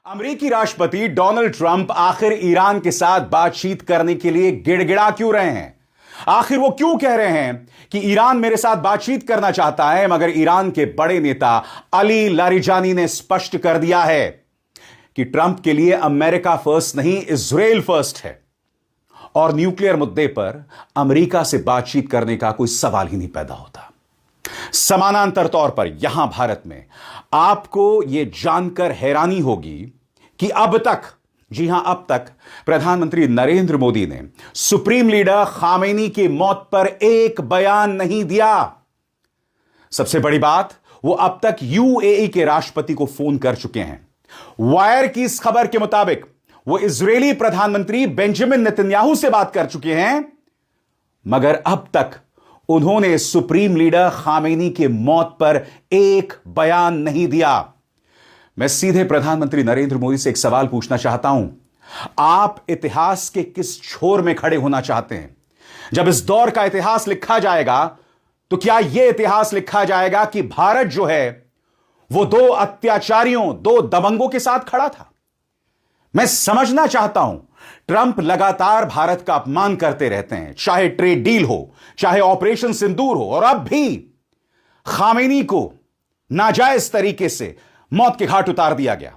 अमेरिकी राष्ट्रपति Donald Trump आखिर ईरान के साथ बातचीत करने के लिए गिड़गिड़ा क्यों रहे हैं? आखिर वो क्यों कह रहे हैं कि ईरान मेरे साथ बातचीत करना चाहता है, मगर ईरान के बड़े नेता अली लारिजानी ने स्पष्ट कर दिया है कि ट्रंप के लिए अमेरिका फर्स्ट नहीं, इजराइल फर्स्ट है और न्यूक्लियर मुद्दे पर अमेरिका से बातचीत करने का कोई सवाल ही नहीं पैदा होता। समानांतर तौर पर यहां भारत में आपको यह जानकर हैरानी होगी कि अब तक, जी हां अब तक, प्रधानमंत्री नरेंद्र मोदी ने सुप्रीम लीडर खामेनी की मौत पर एक बयान नहीं दिया। सबसे बड़ी बात, वो अब तक यूएई के राष्ट्रपति को फोन कर चुके हैं। वायर की इस खबर के मुताबिक वो इजरायली प्रधानमंत्री बेंजामिन नेतन्याहू से बात कर चुके हैं, मगर अब तक उन्होंने सुप्रीम लीडर खामेनी की मौत पर एक बयान नहीं दिया। मैं सीधे प्रधानमंत्री नरेंद्र मोदी से एक सवाल पूछना चाहता हूं, आप इतिहास के किस छोर में खड़े होना चाहते हैं? जब इस दौर का इतिहास लिखा जाएगा तो क्या यह इतिहास लिखा जाएगा कि भारत जो है वो दो अत्याचारियों, दो दबंगों के साथ खड़ा था? मैं समझना चाहता हूं, ट्रंप लगातार भारत का अपमान करते रहते हैं, चाहे ट्रेड डील हो, चाहे ऑपरेशन सिंदूर हो, और अब भी खामेनी को नाजायज तरीके से मौत के घाट उतार दिया गया।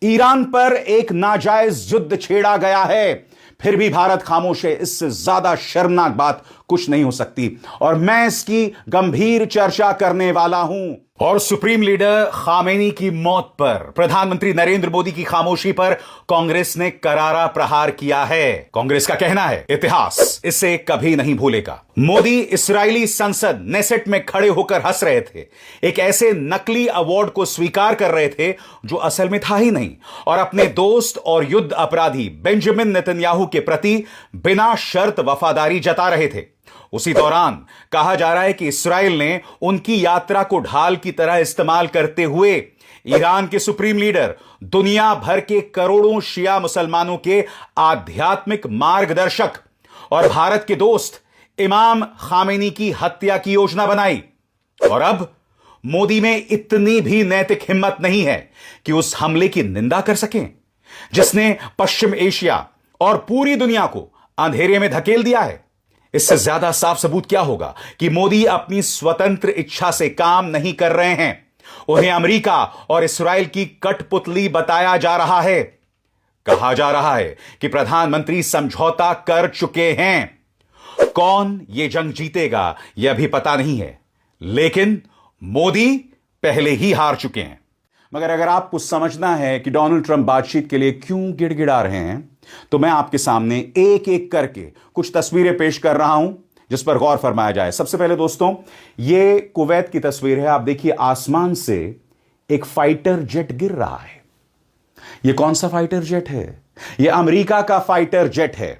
ईरान पर एक नाजायज युद्ध छेड़ा गया है, फिर भी भारत खामोश है। इससे ज्यादा शर्मनाक बात कुछ नहीं हो सकती और मैं इसकी गंभीर चर्चा करने वाला हूं। और सुप्रीम लीडर खामेनी की मौत पर प्रधानमंत्री नरेंद्र मोदी की खामोशी पर कांग्रेस ने करारा प्रहार किया है। कांग्रेस का कहना है, इतिहास इसे कभी नहीं भूलेगा। मोदी इस्राएली संसद नेसेट में खड़े होकर हंस रहे थे, एक ऐसे नकली अवार्ड को स्वीकार कर रहे थे जो असल में था ही नहीं, और अपने दोस्त और युद्ध अपराधी बेंजामिन नेतन्याहू के प्रति बिना शर्त वफादारी जता रहे थे। उसी दौरान कहा जा रहा है कि इस्राएल ने उनकी यात्रा को ढाल की तरह इस्तेमाल करते हुए ईरान के सुप्रीम लीडर, दुनिया भर के करोड़ों शिया मुसलमानों के आध्यात्मिक मार्गदर्शक और भारत के दोस्त इमाम खामेनी की हत्या की योजना बनाई। और अब मोदी में इतनी भी नैतिक हिम्मत नहीं है कि उस हमले की निंदा कर सकें जिसने पश्चिम एशिया और पूरी दुनिया को अंधेरे में धकेल दिया है। इससे ज्यादा साफ सबूत क्या होगा कि मोदी अपनी स्वतंत्र इच्छा से काम नहीं कर रहे हैं। उन्हें अमेरिका और इस्राएल की कठपुतली बताया जा रहा है। कहा जा रहा है कि प्रधानमंत्री समझौता कर चुके हैं। कौन ये जंग जीतेगा यह भी पता नहीं है, लेकिन मोदी पहले ही हार चुके हैं। मगर अगर आपको समझना है कि डोनाल्ड ट्रंप बातचीत के लिए क्यों गिड़गिड़ा रहे हैं, तो मैं आपके सामने एक एक करके कुछ तस्वीरें पेश कर रहा हूं जिस पर गौर फरमाया जाए। सबसे पहले दोस्तों, यह कुवैत की तस्वीर है। आप देखिए, आसमान से एक फाइटर जेट गिर रहा है। यह कौन सा फाइटर जेट है? यह अमेरिका का फाइटर जेट है।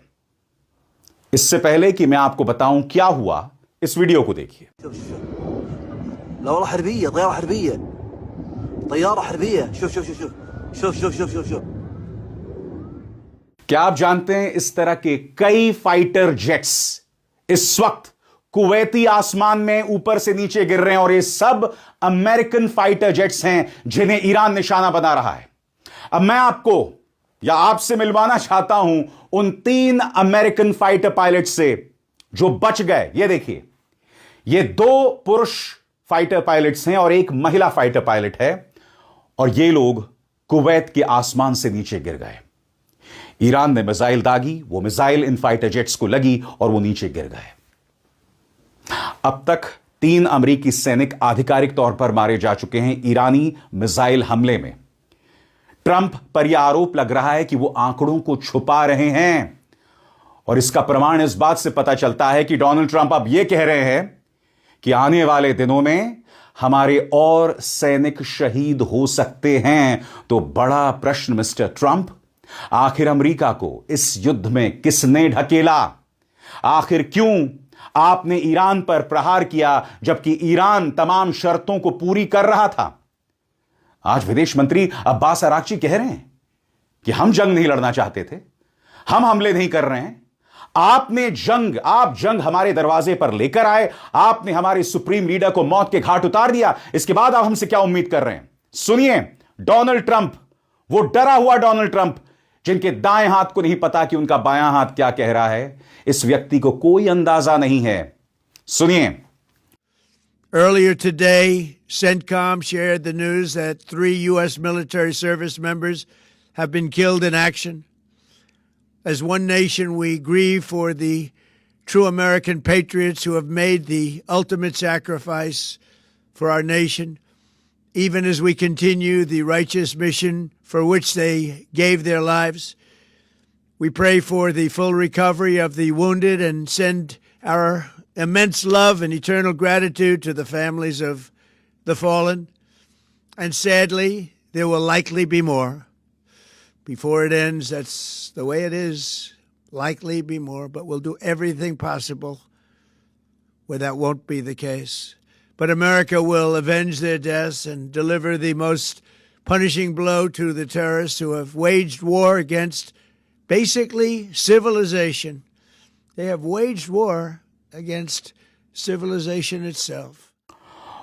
इससे पहले कि मैं आपको बताऊं क्या हुआ, इस वीडियो को देखिए। क्या आप जानते हैं इस तरह के कई फाइटर जेट्स इस वक्त कुवैती आसमान में ऊपर से नीचे गिर रहे हैं, और ये सब अमेरिकन फाइटर जेट्स हैं जिन्हें ईरान निशाना बना रहा है। अब मैं आपको या आपसे मिलवाना चाहता हूं उन 3 अमेरिकन फाइटर पायलट से जो बच गए। ये देखिए, ये 2 पुरुष फाइटर पायलट्स हैं और एक महिला फाइटर पायलट है, और ये लोग कुवैत के आसमान से नीचे गिर गए। ईरान ने मिसाइल दागी, वो मिसाइल इन फाइटर जेट्स को लगी और वो नीचे गिर गए। अब तक 3 अमेरिकी सैनिक आधिकारिक तौर पर मारे जा चुके हैं ईरानी मिसाइल हमले में। ट्रंप पर यह आरोप लग रहा है कि वो आंकड़ों को छुपा रहे हैं, और इसका प्रमाण इस बात से पता चलता है कि डोनाल्ड ट्रंप अब यह कह रहे हैं कि आने वाले दिनों में हमारे और सैनिक शहीद हो सकते हैं। तो बड़ा प्रश्न मिस्टर ट्रंप, आखिर अमेरिका को इस युद्ध में किसने ढकेला? आखिर क्यों आपने ईरान पर प्रहार किया जबकि ईरान तमाम शर्तों को पूरी कर रहा था? आज विदेश मंत्री अब्बास अराक्ची कह रहे हैं कि हम जंग नहीं लड़ना चाहते थे, हम हमले नहीं कर रहे हैं। आप जंग हमारे दरवाजे पर लेकर आए, आपने हमारे सुप्रीम लीडर को मौत के घाट उतार दिया। इसके बाद आप हमसे क्या उम्मीद कर रहे हैं? सुनिए, डोनाल्ड ट्रंप वो डरा हुआ डोनाल्ड ट्रंप, जिनके दाएं हाथ को नहीं पता कि उनका बायां हाथ क्या कह रहा है, इस व्यक्ति को कोई अंदाजा नहीं है। सुनिए। Earlier today, CENTCOM shared the news that 3 U.S. military service members have been killed in action. As one nation, we grieve for the true American patriots who have made the ultimate sacrifice for our nation, even as we continue the righteous mission for which they gave their lives. We pray for the full recovery of the wounded and send our immense love and eternal gratitude to the families of the fallen. And sadly, there will likely be more. Before it ends, that's the way it is. Likely be more, but we'll do everything possible where that won't be the case. But America will avenge their deaths and deliver the most punishing blow to the terrorists who have waged war against basically civilization. They have waged war against civilization itself.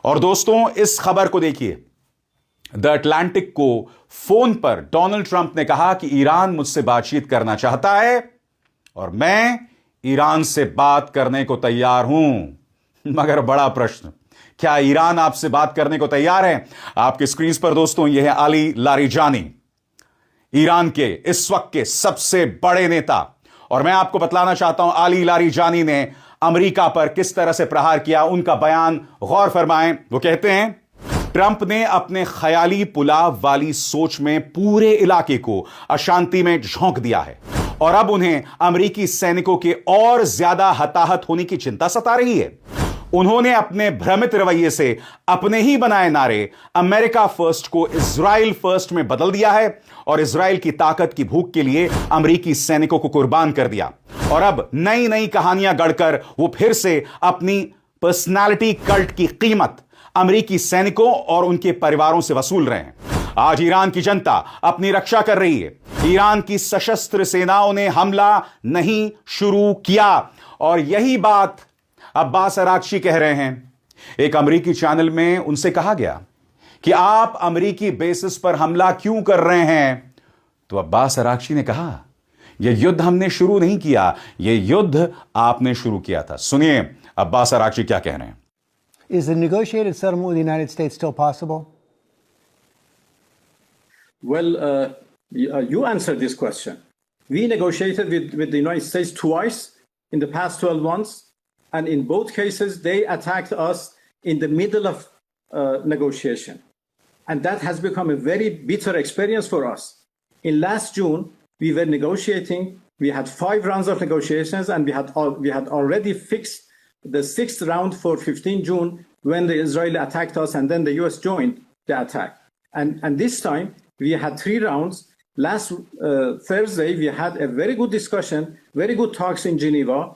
और दोस्तों, इस खबर को देखिए। The Atlantic को phone पर Donald Trump ने कहा कि ईरान मुझसे बातचीत करना चाहता है और मैं ईरान से बात करने को तैयार हूं। मगर बड़ा प्रश्न, क्या ईरान आपसे बात करने को तैयार है? आपके स्क्रीन पर दोस्तों, यह है अली लारिजानी, ईरान के इस वक्त के सबसे बड़े नेता। और मैं आपको बतलाना चाहता हूं अली लारिजानी ने अमेरिका पर किस तरह से प्रहार किया। उनका बयान गौर फरमाएं। वो कहते हैं, ट्रंप ने अपने ख्याली पुलाव वाली सोच में पूरे इलाके को अशांति में झोंक दिया है और अब उन्हें अमेरिकी सैनिकों के और ज्यादा हताहत होने की चिंता सता रही है। उन्होंने अपने भ्रमित रवैये से अपने ही बनाए नारे अमेरिका फर्स्ट को इजराइल फर्स्ट में बदल दिया है और इजराइल की ताकत की भूख के लिए अमेरिकी सैनिकों को कुर्बान कर दिया। और अब नई नई कहानियां गढ़कर वो फिर से अपनी पर्सनालिटी कल्ट की कीमत अमेरिकी सैनिकों और उनके परिवारों से वसूल रहे हैं। आज ईरान की जनता अपनी रक्षा कर रही है। ईरान की सशस्त्र सेनाओं ने हमला नहीं शुरू किया और यही बात अब्बास अरागची कह रहे हैं। एक अमेरिकी चैनल में उनसे कहा गया कि आप अमेरिकी बेसिस पर हमला क्यों कर रहे हैं, तो अब्बास अरागची ने कहा, यह युद्ध हमने शुरू नहीं किया, यह युद्ध आपने शुरू किया था। सुनिए अब्बास अरागची क्या कह रहे हैं। Is a negotiated settlement with the United States still possible? Well, you answered this question. We negotiated with the United States twice in the past 12 months, and in both cases, they attacked us in the middle of negotiation. And that has become a very bitter experience for us. In last June, we were negotiating. We had 5 rounds of negotiations, and we had already fixed the 6th round for 15 June when the Israeli attacked us, and then the US joined the attack. And this time we had 3 rounds. Last Thursday we had a very good discussion, very good talks in Geneva.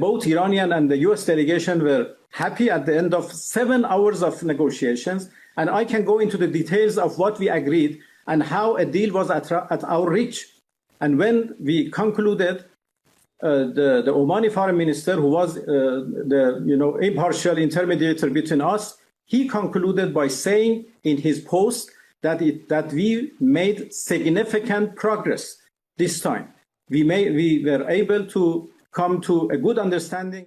Both Iranian and the US delegation were happy at the end of 7 hours of negotiations. And I can go into the details of what we agreed and how a deal was at our reach. And when we concluded, the Omani foreign minister, who was the impartial intermediator between us, he concluded by saying in his post that we made significant progress this time. We were able to come to a good understanding.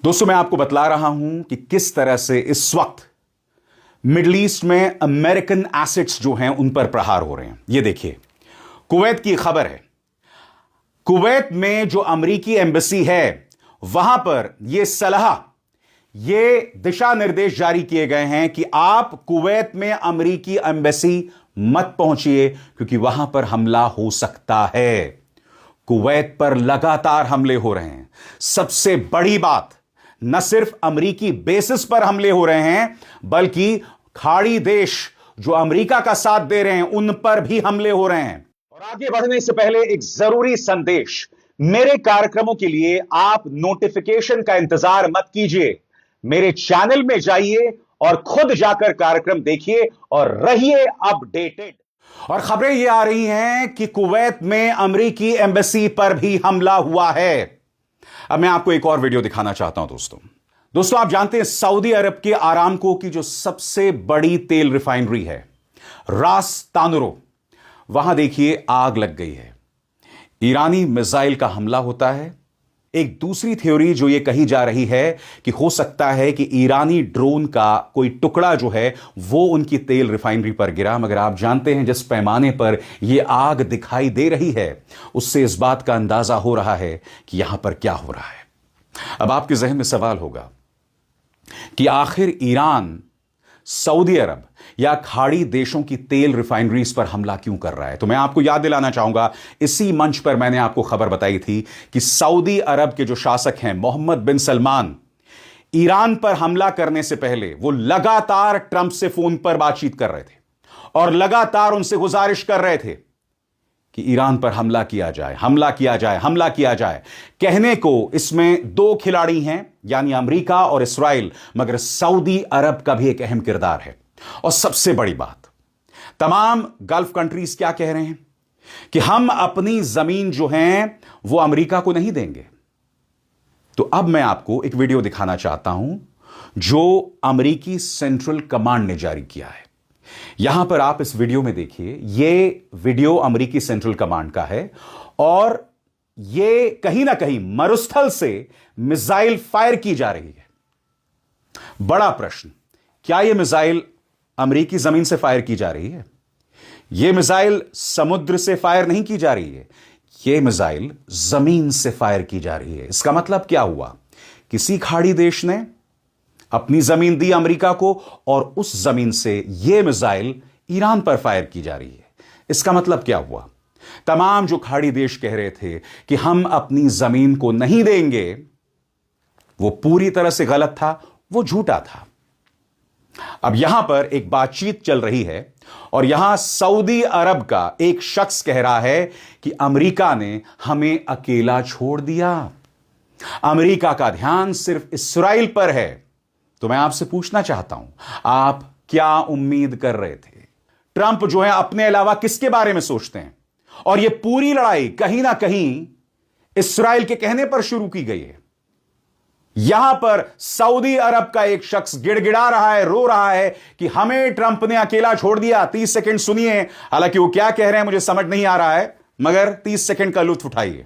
दोस्तों, मैं आपको बतला रहा हूं कि किस तरह से इस वक्त मिडिल ईस्ट में अमेरिकन एसेट्स जो हैं उन पर प्रहार हो रहे हैं। ये देखिए, कुवैत की खबर है। कुवैत में जो अमेरिकी एम्बेसी है वहां पर यह सलाह, ये दिशा निर्देश जारी किए गए हैं कि आप कुवैत में अमेरिकी एम्बेसी मत पहुंचिए क्योंकि वहां पर हमला हो सकता है। कुवैत पर लगातार हमले हो रहे हैं। सबसे बड़ी बात, न सिर्फ अमेरिकी बेसिस पर हमले हो रहे हैं बल्कि खाड़ी देश जो अमेरिका का साथ दे रहे हैं उन पर भी हमले हो रहे हैं। और आगे बढ़ने से पहले एक जरूरी संदेश, मेरे कार्यक्रमों के लिए आप नोटिफिकेशन का इंतजार मत कीजिए। मेरे चैनल में जाइए और खुद जाकर कार्यक्रम देखिए और रहिए अपडेटेड। और खबरें यह आ रही हैं कि कुवैत में अमेरिकी एम्बेसी पर भी हमला हुआ है। अब मैं आपको एक और वीडियो दिखाना चाहता हूं दोस्तों, आप जानते हैं सऊदी अरब के आरामको की जो सबसे बड़ी तेल रिफाइनरी है, रास तानुरो, वहां देखिए आग लग गई है, ईरानी मिसाइल का हमला होता है। एक दूसरी थ्योरी जो ये कही जा रही है कि हो सकता है कि ईरानी ड्रोन का कोई टुकड़ा जो है वो उनकी तेल रिफाइनरी पर गिरा, मगर आप जानते हैं जिस पैमाने पर यह आग दिखाई दे रही है उससे इस बात का अंदाजा हो रहा है कि यहां पर क्या हो रहा है। अब आपके जहन में सवाल होगा कि आखिर ईरान सऊदी अरब या खाड़ी देशों की तेल रिफाइनरीज पर हमला क्यों कर रहा है। तो मैं आपको याद दिलाना चाहूंगा, इसी मंच पर मैंने आपको खबर बताई थी कि सऊदी अरब के जो शासक हैं मोहम्मद बिन सलमान, ईरान पर हमला करने से पहले वो लगातार ट्रंप से फोन पर बातचीत कर रहे थे और लगातार उनसे गुजारिश कर रहे थे कि ईरान पर हमला किया जाए, हमला किया जाए, हमला किया जाए। कहने को इसमें दो खिलाड़ी हैं, यानी अमेरिका और इस्राइल, मगर सऊदी अरब का भी एक अहम किरदार है। और सबसे बड़ी बात, तमाम गल्फ कंट्रीज क्या कह रहे हैं कि हम अपनी जमीन जो है वो अमेरिका को नहीं देंगे। तो अब मैं आपको एक वीडियो दिखाना चाहता हूं जो अमेरिकी सेंट्रल कमांड ने जारी किया है। यहां पर आप इस वीडियो में देखिए, यह वीडियो अमेरिकी सेंट्रल कमांड का है और यह कहीं ना कहीं मरुस्थल से मिसाइल फायर की जा रही है। बड़ा प्रश्न, क्या यह मिसाइल अमेरिकी जमीन से फायर की जा रही है? यह मिसाइल समुद्र से फायर नहीं की जा रही है, यह मिसाइल जमीन से फायर की जा रही है। इसका मतलब क्या हुआ? किसी खाड़ी देश ने अपनी जमीन दी अमेरिका को और उस जमीन से यह मिसाइल ईरान पर फायर की जा रही है। इसका मतलब क्या हुआ? तमाम जो खाड़ी देश कह रहे थे कि हम अपनी जमीन को नहीं देंगे, वो पूरी तरह से गलत था, वो झूठा था। अब यहां पर एक बातचीत चल रही है और यहां सऊदी अरब का एक शख्स कह रहा है कि अमेरिका ने हमें अकेला छोड़ दिया, अमेरिका का ध्यान सिर्फ इस्राइल पर है। तो मैं आपसे पूछना चाहता हूं, आप क्या उम्मीद कर रहे थे? ट्रंप जो है अपने अलावा किसके बारे में सोचते हैं? और यह पूरी लड़ाई कहीं ना कहीं इस्राइल के कहने पर शुरू की गई है। यहां पर सऊदी अरब का एक शख्स गिड़गिड़ा रहा है, रो रहा है कि हमें ट्रंप ने अकेला छोड़ दिया। 30 सेकंड सुनिए, हालांकि वो क्या कह रहे हैं मुझे समझ नहीं आ रहा है, मगर 30 सेकंड का लुत्फ उठाइए।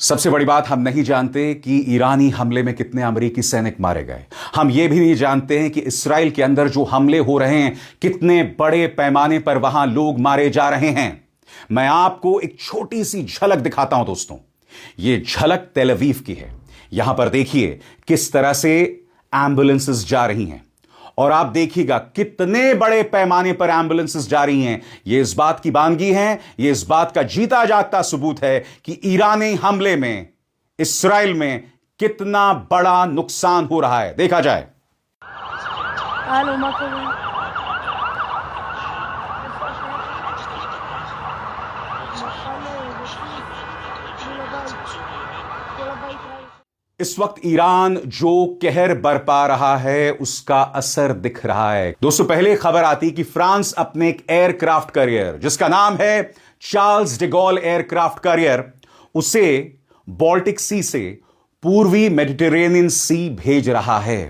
सबसे बड़ी बात, हम नहीं जानते कि ईरानी हमले में कितने अमेरिकी सैनिक मारे गए। हम यह भी नहीं जानते हैं कि इस्राइल के अंदर जो हमले हो रहे हैं कितने बड़े पैमाने पर वहां लोग मारे जा रहे हैं। मैं आपको एक छोटी सी झलक दिखाता हूं दोस्तों। यह झलक तेल अवीव की है। यहां पर देखिए किस तरह से एम्बुलेंसेस जा रही हैं और आप देखिएगा कितने बड़े पैमाने पर एम्बुलेंसेस जा रही हैं। यह इस बात की बानगी है, यह इस बात का जीता जागता सबूत है कि ईरानी हमले में इस्राइल में कितना बड़ा नुकसान हो रहा है। देखा जाए। इस वक्त ईरान जो कहर बरपा रहा है उसका असर दिख रहा है। दोस्तों, पहले खबर आती कि फ्रांस अपने एक एयरक्राफ्ट कैरियर जिसका नाम है चार्ल्स डिगॉल एयरक्राफ्ट कैरियर, उसे बाल्टिक सी से पूर्वी मेडिटेरेनियन सी भेज रहा है।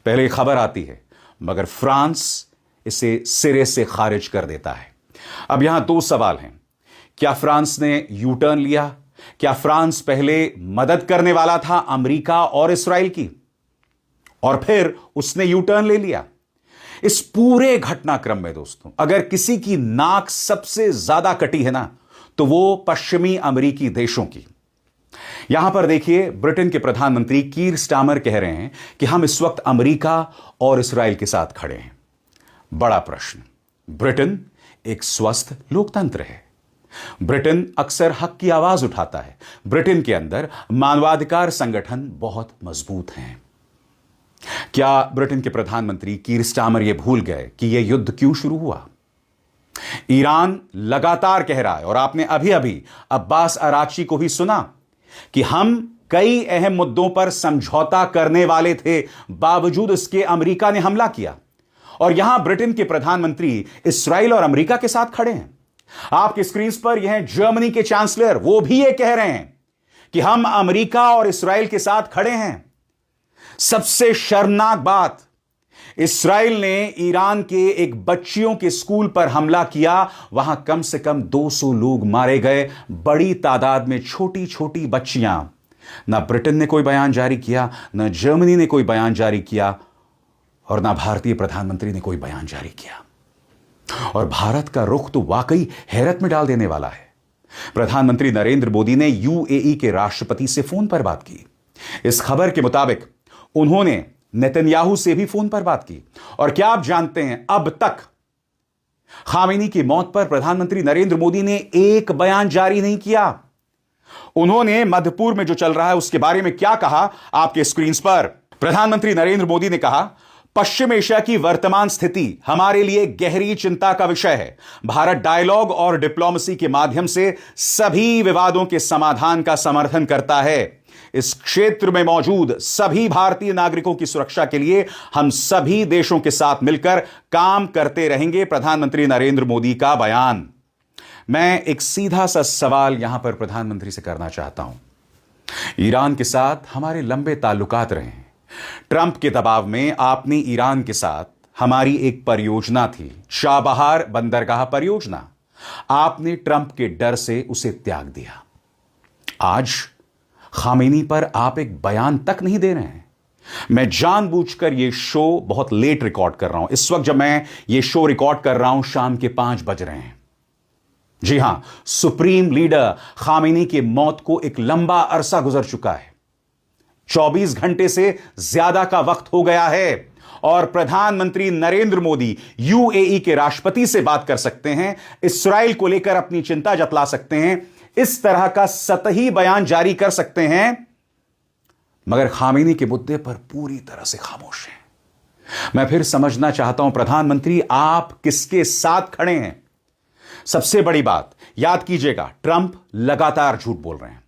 पहले खबर आती है मगर फ्रांस इसे सिरे से खारिज कर देता है। अब यहां दो सवाल हैं। क्या फ्रांस ने यू टर्न लिया? क्या फ्रांस पहले मदद करने वाला था अमेरिका और इस्राइल की और फिर उसने यू टर्न ले लिया? इस पूरे घटनाक्रम में दोस्तों अगर किसी की नाक सबसे ज्यादा कटी है ना तो वो पश्चिमी अमेरिकी देशों की। यहां पर देखिए, ब्रिटेन के प्रधानमंत्री कीर स्टामर कह रहे हैं कि हम इस वक्त अमेरिका और इस्राइल के साथ खड़े हैं। बड़ा प्रश्न, ब्रिटेन एक स्वस्थ लोकतंत्र है। ब्रिटेन अक्सर हक की आवाज उठाता है। ब्रिटेन के अंदर मानवाधिकार संगठन बहुत मजबूत हैं। क्या ब्रिटेन के प्रधानमंत्री कीर स्टामर यह भूल गए कि यह युद्ध क्यों शुरू हुआ? ईरान लगातार कह रहा है, और आपने अभी अभी अब्बास अराक्ची को भी सुना, कि हम कई अहम मुद्दों पर समझौता करने वाले थे, बावजूद इसके अमेरिका ने हमला किया। और यहां ब्रिटेन के प्रधानमंत्री इस्राएल और अमेरिका के साथ खड़े हैं। आपकी स्क्रीन पर यह जर्मनी के चांसलर, वो भी ये कह रहे हैं कि हम अमेरिका और इस्राएल के साथ खड़े हैं। सबसे शर्मनाक बात, इस्राएल ने ईरान के एक बच्चियों के स्कूल पर हमला किया, वहां कम से कम 200 लोग मारे गए, बड़ी तादाद में छोटी छोटी बच्चियां। ना ब्रिटेन ने कोई बयान जारी किया, ना जर्मनी ने कोई बयान जारी किया, और ना भारतीय प्रधानमंत्री ने कोई बयान जारी किया। और भारत का रुख तो वाकई हैरत में डाल देने वाला है। प्रधानमंत्री नरेंद्र मोदी ने यूएई के राष्ट्रपति से फोन पर बात की। इस खबर के मुताबिक उन्होंने नेतन्याहू से भी फोन पर बात की। और क्या आप जानते हैं, अब तक खामेनी की मौत पर प्रधानमंत्री नरेंद्र मोदी ने एक बयान जारी नहीं किया। उन्होंने मध्य पूर्व में जो चल रहा है उसके बारे में क्या कहा, आपके स्क्रीन पर। प्रधानमंत्री नरेंद्र मोदी ने कहा, पश्चिम एशिया की वर्तमान स्थिति हमारे लिए गहरी चिंता का विषय है। भारत डायलॉग और डिप्लोमेसी के माध्यम से सभी विवादों के समाधान का समर्थन करता है। इस क्षेत्र में मौजूद सभी भारतीय नागरिकों की सुरक्षा के लिए हम सभी देशों के साथ मिलकर काम करते रहेंगे। प्रधानमंत्री नरेंद्र मोदी का बयान। मैं एक सीधा सा सवाल यहां पर प्रधानमंत्री से करना चाहता हूं। ईरान के साथ हमारे लंबे ताल्लुकात रहे हैं। ट्रंप के दबाव में आपने ईरान के साथ, हमारी एक परियोजना थी, चाबहार बंदरगाह परियोजना, आपने ट्रंप के डर से उसे त्याग दिया। आज खामेनी पर आप एक बयान तक नहीं दे रहे हैं। मैं जानबूझकर यह शो बहुत लेट रिकॉर्ड कर रहा हूं। इस वक्त जब मैं यह शो रिकॉर्ड कर रहा हूं, शाम के 5 बज रहे हैं। जी हां, सुप्रीम लीडर खामेनी की मौत को एक लंबा अरसा गुजर चुका है। 24 घंटे से ज्यादा का वक्त हो गया है, और प्रधानमंत्री नरेंद्र मोदी यूएई के राष्ट्रपति से बात कर सकते हैं, इस्राएल को लेकर अपनी चिंता जतला सकते हैं, इस तरह का सतही बयान जारी कर सकते हैं, मगर खामेनी के मुद्दे पर पूरी तरह से खामोश हैं। मैं फिर समझना चाहता हूं, प्रधानमंत्री आप किसके साथ खड़े हैं? सबसे बड़ी बात याद कीजिएगा, ट्रंप लगातार झूठ बोल रहे हैं।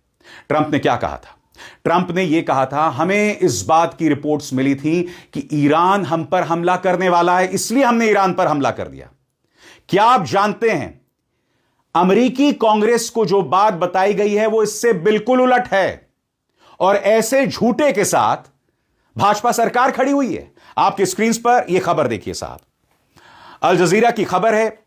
ट्रंप ने क्या कहा था? ट्रंप ने यह कहा था, हमें इस बात की रिपोर्ट्स मिली थी कि ईरान हम पर हमला करने वाला है, इसलिए हमने ईरान पर हमला कर दिया। क्या आप जानते हैं, अमेरिकी कांग्रेस को जो बात बताई गई है वो इससे बिल्कुल उलट है, और ऐसे झूठे के साथ भाजपा सरकार खड़ी हुई है। आपके स्क्रीन पर यह खबर देखिए साहब, अल जजीरा की खबर है।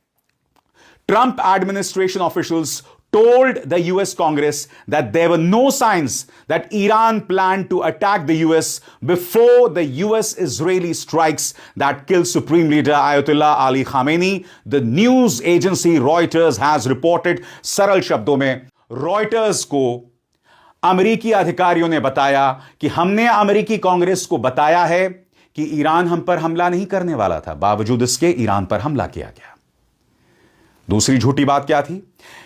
Trump administration officials told the US Congress that there were no signs that Iran planned to attack the US before the US-Israeli strikes that killed Supreme Leader Ayatollah Ali Khamenei. The news agency Reuters has reported, सरल शब्दों में Reuters को अमेरिकी अधिकारियों ने बताया कि हमने अमेरिकी कांग्रेस को बताया है कि ईरान हम पर हमला नहीं करने वाला था, बावजूद इसके ईरान पर हमला किया गया। दूसरी झूठी बात क्या थी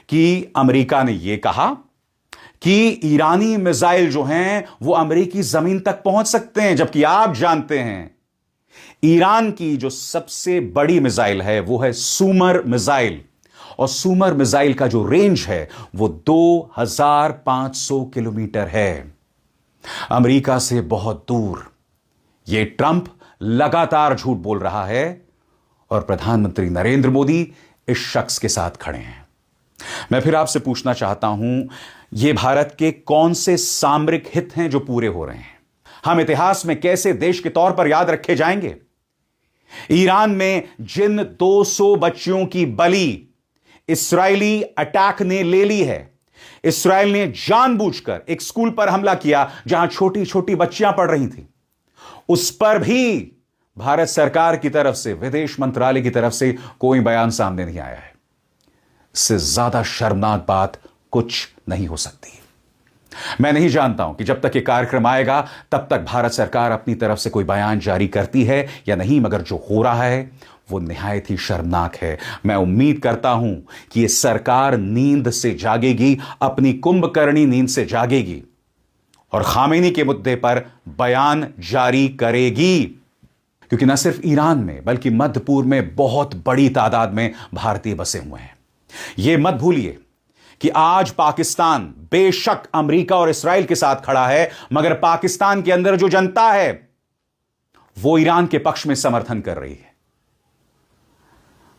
कि अमेरिका ने यह कहा कि ईरानी मिसाइल जो हैं वो अमेरिकी जमीन तक पहुंच सकते हैं, जबकि आप जानते हैं ईरान की जो सबसे बड़ी मिसाइल है वो है सूमर मिसाइल, और सूमर मिसाइल का जो रेंज है वो 2500 किलोमीटर है, अमेरिका से बहुत दूर। यह ट्रंप लगातार झूठ बोल रहा है, और प्रधानमंत्री नरेंद्र मोदी इस शख्स के साथ खड़े हैं। मैं फिर आपसे पूछना चाहता हूं, यह भारत के कौन से सामरिक हित हैं जो पूरे हो रहे हैं? हम इतिहास में कैसे देश के तौर पर याद रखे जाएंगे? ईरान में जिन 200 बच्चियों की बलि इस्राएली अटैक ने ले ली है, इस्राएल ने जानबूझकर एक स्कूल पर हमला किया जहां छोटी छोटी बच्चियां पढ़ रही थी, उस पर भी भारत सरकार की तरफ से, विदेश मंत्रालय की तरफ से कोई बयान सामने नहीं आया है। इससे ज्यादा शर्मनाक बात कुछ नहीं हो सकती। मैं नहीं जानता हूं कि जब तक यह कार्यक्रम आएगा तब तक भारत सरकार अपनी तरफ से कोई बयान जारी करती है या नहीं, मगर जो हो रहा है वो निहायत ही शर्मनाक है। मैं उम्मीद करता हूं कि यह सरकार नींद से जागेगी, अपनी कुंभकर्णी नींद से जागेगी, और खामेनी के मुद्दे पर बयान जारी करेगी। क्योंकि न सिर्फ ईरान में बल्कि मध्य पूर्व में बहुत बड़ी तादाद में भारतीय बसे हुए हैं। यह मत भूलिए कि आज पाकिस्तान बेशक अमेरिका और इस्राएल के साथ खड़ा है, मगर पाकिस्तान के अंदर जो जनता है वो ईरान के पक्ष में समर्थन कर रही है।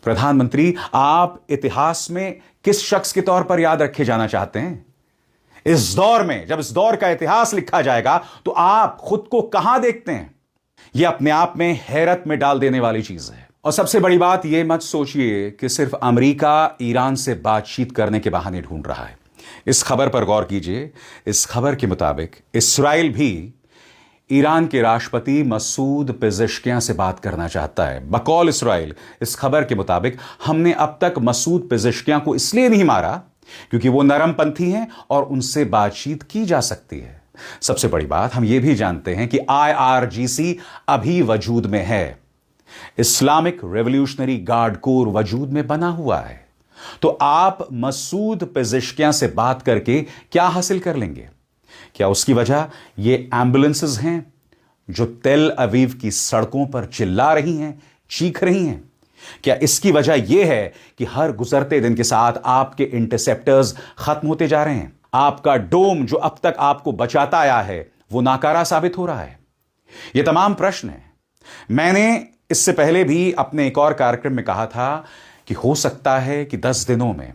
प्रधानमंत्री, आप इतिहास में किस शख्स के तौर पर याद रखे जाना चाहते हैं? इस दौर में, जब इस दौर का इतिहास लिखा जाएगा, तो आप खुद को कहां देखते हैं? यह अपने आप में हैरत में डाल देने वाली चीज है। और सबसे बड़ी बात, यह मत सोचिए कि सिर्फ अमेरिका ईरान से बातचीत करने के बहाने ढूंढ रहा है। इस खबर पर गौर कीजिए। इस खबर के मुताबिक इस्राएल भी ईरान के राष्ट्रपति मसूद पेजेश्कियान से बात करना चाहता है। बकौल इस्राएल, इस खबर के मुताबिक हमने अब तक मसूद पेजेश्कियान को इसलिए नहीं मारा क्योंकि वो नरमपंथी हैं और उनसे बातचीत की जा सकती है। सबसे बड़ी बात, हम यह भी जानते हैं कि IRGC अभी वजूद में है। इस्लामिक रेवोल्यूशनरी गार्ड कोर वजूद में बना हुआ है। तो आप मसूद पेजेश्कियान से बात करके क्या हासिल कर लेंगे? क्या उसकी वजह ये एम्बुलेंसेस हैं जो तेल अवीव की सड़कों पर चिल्ला रही हैं, चीख रही हैं? क्या इसकी वजह यह है कि हर गुजरते दिन के साथ आपके इंटरसेप्टर्स खत्म होते जा रहे हैं? आपका डोम जो अब तक आपको बचाता आया है वो नाकारा साबित हो रहा है? ये तमाम प्रश्न हैं। मैंने इससे पहले भी अपने एक और कार्यक्रम में कहा था कि हो सकता है कि 10 दिनों में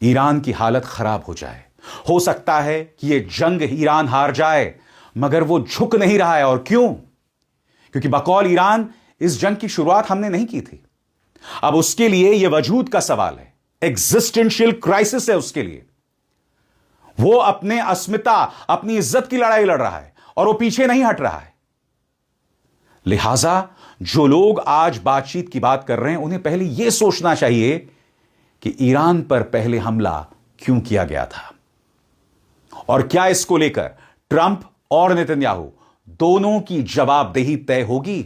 ईरान की हालत खराब हो जाए। हो सकता है कि यह जंग ईरान हार जाए, मगर वो झुक नहीं रहा है। और क्यों? क्योंकि बकौल ईरान इस जंग की शुरुआत हमने नहीं की थी। अब उसके लिए यह वजूद का सवाल है, एग्जिस्टेंशियल क्राइसिस है उसके लिए। वो अपने अस्मिता, अपनी इज्जत की लड़ाई लड़ रहा है और वो पीछे नहीं हट रहा है। लिहाजा जो लोग आज बातचीत की बात कर रहे हैं, उन्हें पहले यह सोचना चाहिए कि ईरान पर पहले हमला क्यों किया गया था और क्या इसको लेकर ट्रंप और नेतन्याहू दोनों की जवाबदेही तय होगी।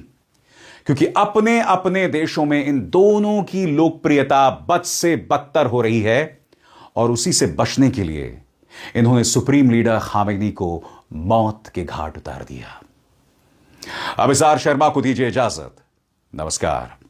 क्योंकि अपने अपने देशों में इन दोनों की लोकप्रियता बद से बदतर हो रही है और उसी से बचने के लिए इन्होंने सुप्रीम लीडर खामेनी को मौत के घाट उतार दिया। अभिसार शर्मा को दीजिए इजाजत। नमस्कार।